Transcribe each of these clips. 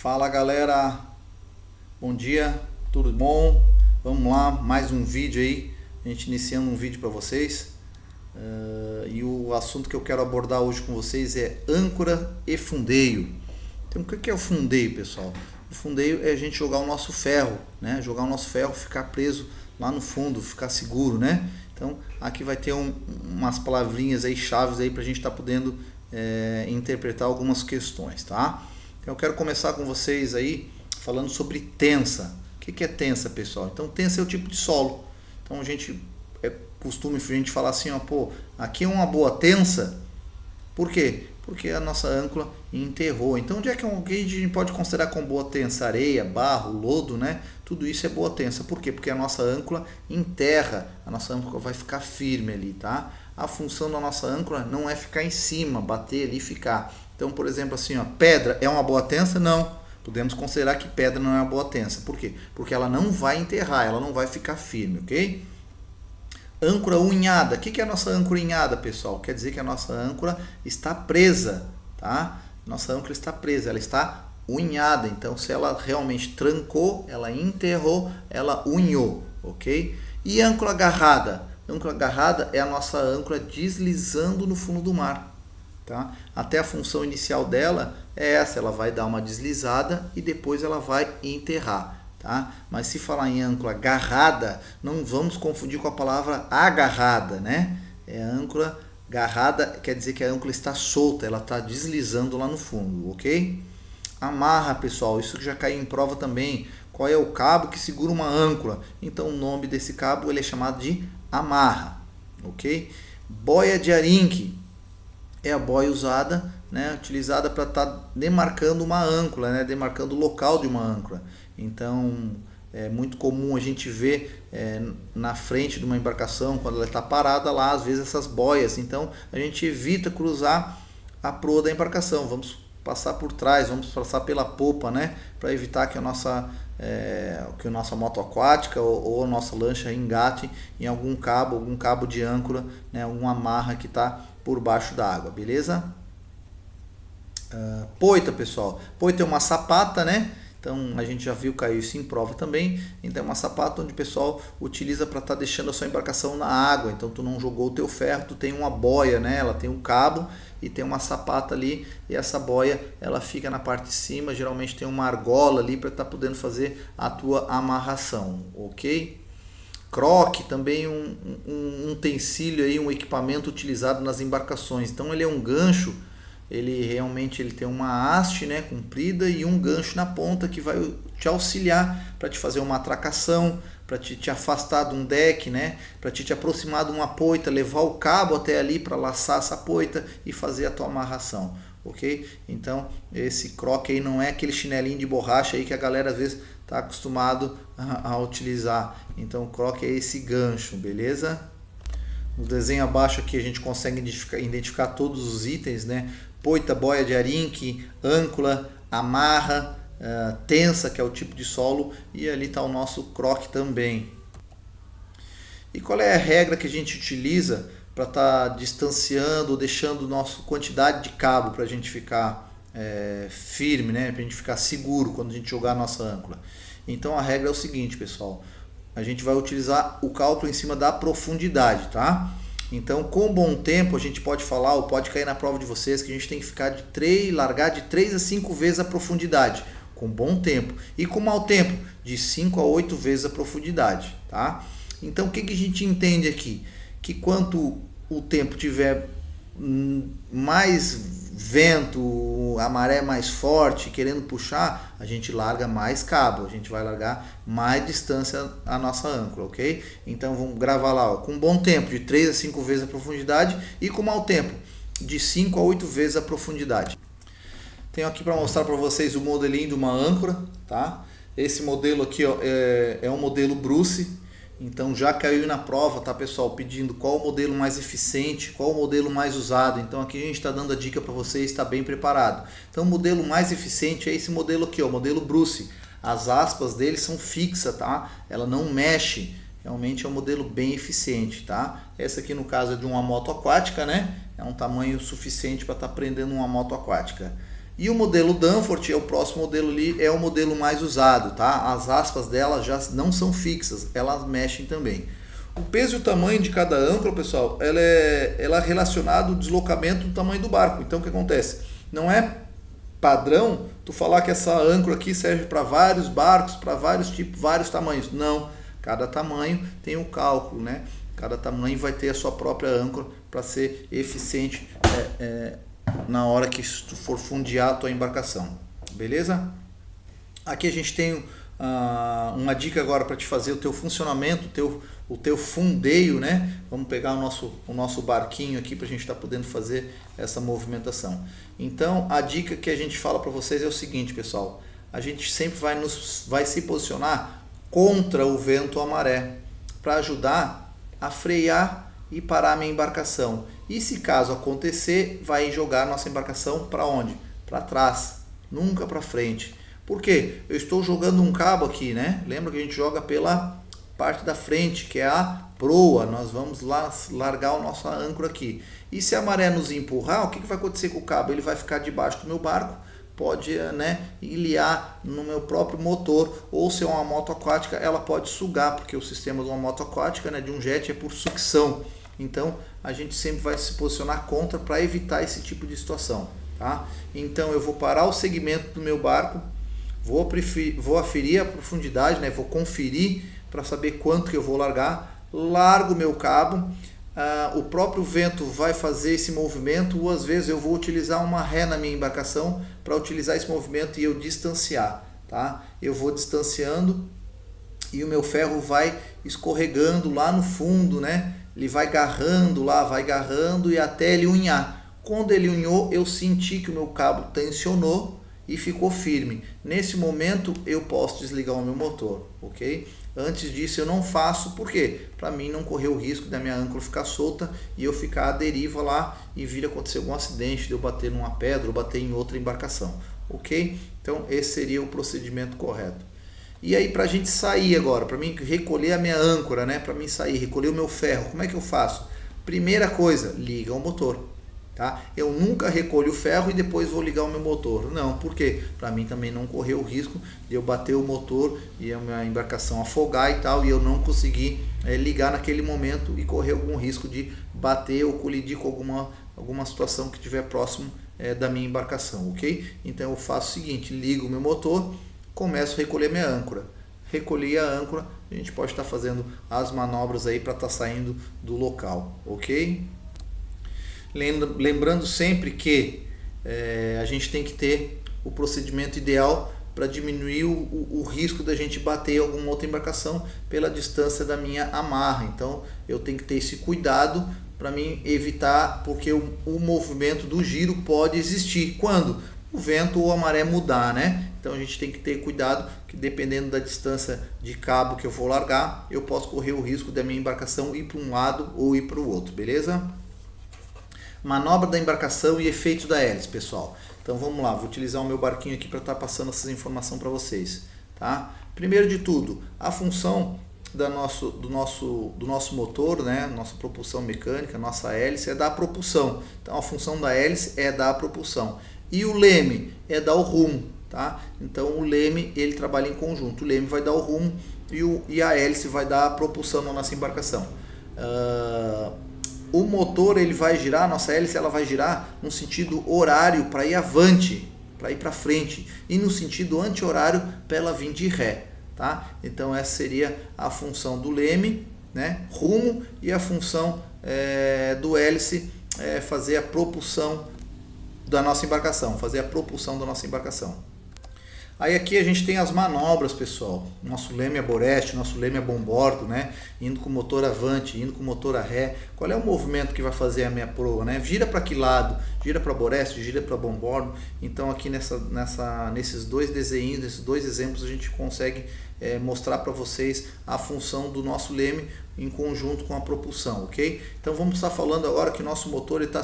Fala galera, bom dia, tudo bom? Vamos lá, mais um vídeo aí, a gente iniciando um vídeo para vocês. E o assunto que eu quero abordar hoje com vocês é âncora e fundeio. Então o que é o fundeio, pessoal? O fundeio é a gente jogar o nosso ferro, né? Jogar o nosso ferro, ficar preso lá no fundo, ficar seguro, né? Então aqui vai ter umas palavrinhas aí, chaves aí, para a gente estar podendo interpretar algumas questões, tá? Então eu quero começar com vocês aí falando sobre tensa. O que é tensa, pessoal? Então tensa é o tipo de solo. Então a gente costuma a gente falar assim, ó, pô, aqui é uma boa tensa. Por quê? Porque a nossa âncora enterrou. Então onde é que a gente pode considerar como boa tensa? Areia, barro, lodo, né? Tudo isso é boa tensa. Por quê? Porque a nossa âncora enterra, a nossa âncora vai ficar firme ali, tá? A função da nossa âncora não é ficar em cima, bater ali e ficar. Então, por exemplo, assim, ó, pedra é uma boa tensa? Não. Podemos considerar que pedra não é uma boa tensa. Por quê? Porque ela não vai enterrar, ela não vai ficar firme, ok? Âncora unhada. O que é a nossa âncora unhada, pessoal? Quer dizer que a nossa âncora está presa, tá? Nossa âncora está presa, ela está unhada. Então, se ela realmente trancou, ela enterrou, ela unhou, ok? E âncora agarrada? Âncora agarrada é a nossa âncora deslizando no fundo do mar. Tá? Até a função inicial dela é essa, ela vai dar uma deslizada e depois ela vai enterrar, tá? Mas se falar em âncora agarrada, não vamos confundir com a palavra agarrada, né? Âncora agarrada quer dizer que a âncora está solta, ela está deslizando lá no fundo, ok? Amarra, pessoal, isso já caiu em prova também. Qual é o cabo que segura uma âncora? Então o nome desse cabo ele é chamado de amarra, ok? Boia de arinque é a boia usada, né, utilizada para estar demarcando uma âncora, né, demarcando o local de uma âncora. Então é muito comum a gente ver na frente de uma embarcação, quando ela está parada lá, às vezes essas boias. Então a gente evita cruzar a proa da embarcação, vamos passar por trás, vamos passar pela popa, né, para evitar que a nossa moto aquática ou a nossa lancha engate em algum cabo de âncora, né, alguma amarra que está por baixo da água, beleza? Poita, pessoal. Poita é uma sapata, né? Então a gente já viu cair isso em prova também. Então é uma sapata onde o pessoal utiliza para estar deixando a sua embarcação na água. Então tu não jogou o teu ferro, tu tem uma boia, né? Ela tem um cabo e tem uma sapata ali. E essa boia ela fica na parte de cima. Geralmente tem uma argola ali para estar podendo fazer a tua amarração, ok? Croque também um utensílio aí, um equipamento utilizado nas embarcações. Então ele é um gancho, ele realmente tem uma haste, né, comprida e um gancho na ponta que vai te auxiliar para te fazer uma atracação, para te afastar de um deck, né, para te aproximar de uma poita, levar o cabo até ali para laçar essa poita e fazer a tua amarração. Ok? Então esse croque aí não é aquele chinelinho de borracha aí que a galera às vezes está acostumado a utilizar. Então o croque é esse gancho, beleza? No desenho abaixo aqui a gente consegue identificar todos os itens, né? Poita, boia de arinque, âncora, amarra, tensa, que é o tipo de solo, e ali está o nosso croque também. E qual é a regra que a gente utiliza para estar distanciando, deixando nossa quantidade de cabo para a gente ficar firme, né? Para a gente ficar seguro quando a gente jogar a nossa âncora. Então a regra é o seguinte, pessoal, a gente vai utilizar o cálculo em cima da profundidade, tá? Então com bom tempo a gente pode falar, ou pode cair na prova de vocês, que a gente tem que largar de 3 a 5 vezes a profundidade, com bom tempo. E com mau tempo, de 5 a 8 vezes a profundidade, tá? Então o que a gente entende aqui? Que quanto o tempo tiver mais vento, a maré mais forte, querendo puxar, a gente larga mais cabo, a gente vai largar mais distância a nossa âncora, ok? Então vamos gravar lá, ó, com bom tempo, de 3 a 5 vezes a profundidade, e com mau tempo, de 5 a 8 vezes a profundidade. Tenho aqui para mostrar para vocês o modelinho de uma âncora, tá? Esse modelo aqui, ó, é um modelo Bruce. Então já caiu na prova, tá, pessoal, pedindo qual o modelo mais eficiente, qual o modelo mais usado. Então aqui a gente está dando a dica para vocês estar bem preparado. Então o modelo mais eficiente é esse modelo aqui, ó, o modelo Bruce. As aspas dele são fixas, tá? Ela não mexe. Realmente é um modelo bem eficiente, tá? Essa aqui no caso é de uma moto aquática, né? É um tamanho suficiente para estar prendendo uma moto aquática. E o modelo Danforth, é o próximo modelo ali, é o modelo mais usado, tá? As aspas dela já não são fixas, elas mexem também. O peso e o tamanho de cada âncora, pessoal, ela é relacionado ao deslocamento do tamanho do barco. Então o que acontece? Não é padrão tu falar que essa âncora aqui serve para vários barcos, para vários tipos, vários tamanhos. Não, cada tamanho tem um cálculo, né? Cada tamanho vai ter a sua própria âncora para ser eficiente na hora que tu for fundear a tua embarcação, beleza? Aqui a gente tem uma dica agora para te fazer o teu funcionamento, o teu fundeio, né? Vamos pegar o nosso barquinho aqui para a gente estar podendo fazer essa movimentação. Então a dica que a gente fala para vocês é o seguinte, pessoal: a gente sempre vai se posicionar contra o vento ou a maré para ajudar a frear e parar a minha embarcação. E se caso acontecer, vai jogar a nossa embarcação para onde? Para trás, nunca para frente. Por quê? Eu estou jogando um cabo aqui, né? Lembra que a gente joga pela parte da frente, que é a proa. Nós vamos lá largar a nossa âncora aqui. E se a maré nos empurrar, o que vai acontecer com o cabo? Ele vai ficar debaixo do meu barco, pode, né, ilhar no meu próprio motor, ou se é uma moto aquática, ela pode sugar, porque o sistema de uma moto aquática, né, de um jet, é por sucção. Então a gente sempre vai se posicionar contra para evitar esse tipo de situação, tá? Então eu vou parar o segmento do meu barco, vou aferir a profundidade, né, vou conferir para saber quanto que eu vou largar, largo o meu cabo. O próprio vento vai fazer esse movimento, ou às vezes eu vou utilizar uma ré na minha embarcação para utilizar esse movimento e eu distanciar, tá? Eu vou distanciando e o meu ferro vai escorregando lá no fundo, né? Ele vai garrando lá, vai garrando e até ele unhar. Quando ele unhou, eu senti que o meu cabo tensionou e ficou firme. Nesse momento eu posso desligar o meu motor, ok? Antes disso eu não faço, por quê? Para mim não correr o risco da minha âncora ficar solta e eu ficar à deriva lá e vir acontecer algum acidente, de eu bater numa pedra ou bater em outra embarcação, ok? Então esse seria o procedimento correto. E aí para a gente sair agora, para mim recolher a minha âncora, né? Para mim sair, recolher o meu ferro, como é que eu faço? Primeira coisa, liga o motor. Tá? Eu nunca recolho o ferro e depois vou ligar o meu motor. Não, por quê? Para mim também não correr o risco de eu bater o motor e a minha embarcação afogar e tal, e eu não conseguir ligar naquele momento e correr algum risco de bater ou colidir com alguma situação que estiver próximo da minha embarcação, ok? Então eu faço o seguinte, ligo o meu motor, começo a recolher minha âncora. Recolhi a âncora, a gente pode estar fazendo as manobras aí para estar saindo do local, ok? Lembrando sempre que a gente tem que ter o procedimento ideal para diminuir o risco da gente bater alguma outra embarcação pela distância da minha amarra. Então eu tenho que ter esse cuidado para mim evitar, porque o movimento do giro pode existir quando o vento ou a maré mudar, né? Então a gente tem que ter cuidado que dependendo da distância de cabo que eu vou largar, eu posso correr o risco da minha embarcação ir para um lado ou ir para o outro, beleza? Manobra da embarcação e efeitos da hélice, pessoal. Então vamos lá, vou utilizar o meu barquinho aqui para estar passando essas informações para vocês, tá? Primeiro de tudo, a função do nosso motor, né? Nossa propulsão mecânica, nossa hélice é dar a propulsão. Então a função da hélice é dar a propulsão. E o leme é dar o rumo, tá? Então o leme ele trabalha em conjunto. O leme vai dar o rumo e a hélice vai dar a propulsão na nossa embarcação. O motor ele vai girar, a nossa hélice ela vai girar no sentido horário para ir avante, para ir para frente, e no sentido anti-horário para ela vir de ré, tá? Então essa seria a função do leme, né? Rumo, e a função do hélice é fazer a propulsão da nossa embarcação, fazer a propulsão da nossa embarcação. Aí aqui a gente tem as manobras, pessoal. Nosso leme a boreste, nosso leme a bombordo, né? Indo com o motor avante, indo com o motor a ré. Qual é o movimento que vai fazer a minha proa, né? Gira para que lado? Gira para boreste, gira para bombordo. Então aqui nesses dois desenhos, nesses dois exemplos, a gente consegue mostrar para vocês a função do nosso leme em conjunto com a propulsão, ok? Então vamos estar falando agora que o nosso motor está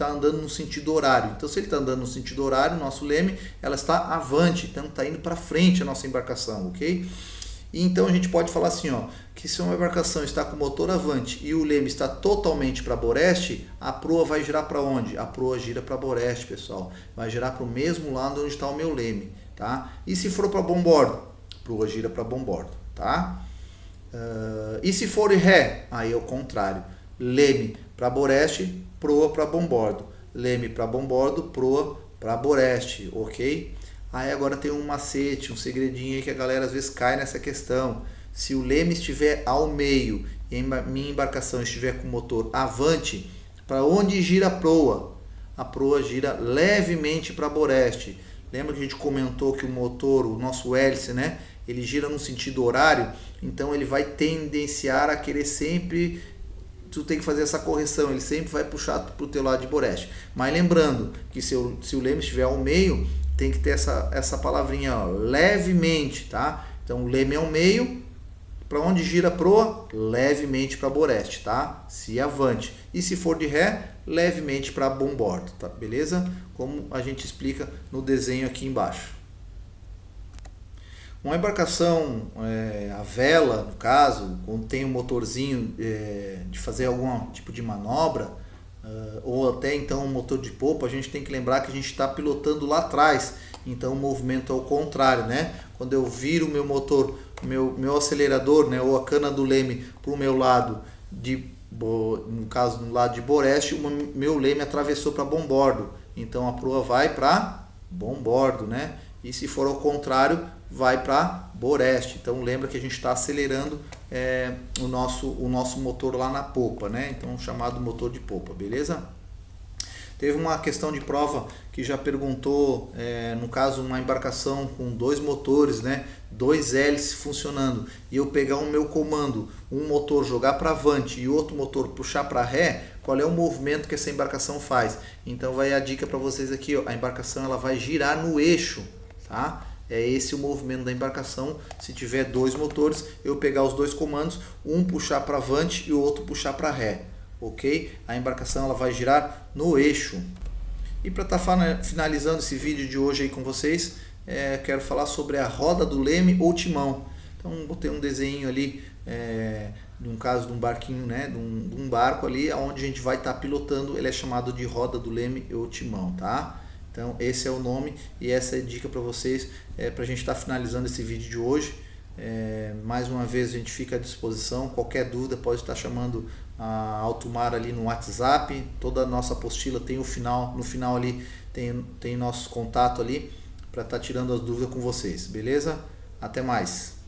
andando no sentido horário. Então se ele está andando no sentido horário, nosso leme ela está avante, então está indo para frente a nossa embarcação, ok? E então a gente pode falar assim, ó, que se uma embarcação está com o motor avante e o leme está totalmente para boreste, a proa vai girar para onde? A proa gira para boreste, pessoal. Vai girar para o mesmo lado onde está o meu leme, tá? E se for para bombordo? A proa gira para bombordo, tá? E se for ré? Aí é o contrário. Leme para boreste, proa para bombordo. Leme para bombordo, proa para boreste, ok? Aí agora tem um macete, um segredinho aí que a galera às vezes cai nessa questão. Se o leme estiver ao meio e a minha embarcação estiver com o motor avante, para onde gira a proa? A proa gira levemente para boreste. Lembra que a gente comentou que o motor, o nosso hélice, né? Ele gira no sentido horário, então ele vai tendenciar a querer sempre... Tu tem que fazer essa correção, ele sempre vai puxar para o teu lado de boreste. Mas lembrando que se o leme estiver ao meio, tem que ter essa palavrinha, ó, levemente, tá? Então o leme é ao meio, para onde gira a proa? Levemente para boreste, tá? Se avante. E se for de ré, levemente para bombordo, tá? Beleza? Como a gente explica no desenho aqui embaixo. Uma embarcação, a vela, no caso, quando tem um motorzinho de fazer algum tipo de manobra, ou até então um motor de popa, a gente tem que lembrar que a gente está pilotando lá atrás, então o movimento é o contrário, né? Quando eu viro o meu motor, meu acelerador, né, ou a cana do leme para o meu lado, no caso do lado de boreste, o meu leme atravessou para bombordo, então a proa vai para bombordo, né? E se for ao contrário, vai para boreste. Então lembra que a gente está acelerando o nosso motor lá na popa, né? Então chamado motor de popa, beleza? Teve uma questão de prova que já perguntou, no caso uma embarcação com 2 motores, né? 2 hélices funcionando, e eu pegar o meu comando, um motor jogar para avante e outro motor puxar para ré, qual é o movimento que essa embarcação faz? Então vai a dica para vocês aqui, ó, a embarcação ela vai girar no eixo, tá? É esse o movimento da embarcação. Se tiver 2 motores, eu pegar os 2 comandos, um puxar para avante e o outro puxar para ré, ok? A embarcação ela vai girar no eixo. E para estar finalizando esse vídeo de hoje aí com vocês, quero falar sobre a roda do leme ou timão. Então botei um desenho ali, no caso de um barquinho, né, de um barco ali, onde a gente vai estar pilotando. Ele é chamado de roda do leme ou timão, tá? Então esse é o nome e essa é a dica para vocês, para a gente estar finalizando esse vídeo de hoje. Mais uma vez a gente fica à disposição, qualquer dúvida pode estar chamando a Altumar ali no WhatsApp. Toda a nossa apostila tem no final ali tem nosso contato ali para estar tirando as dúvidas com vocês, beleza? Até mais!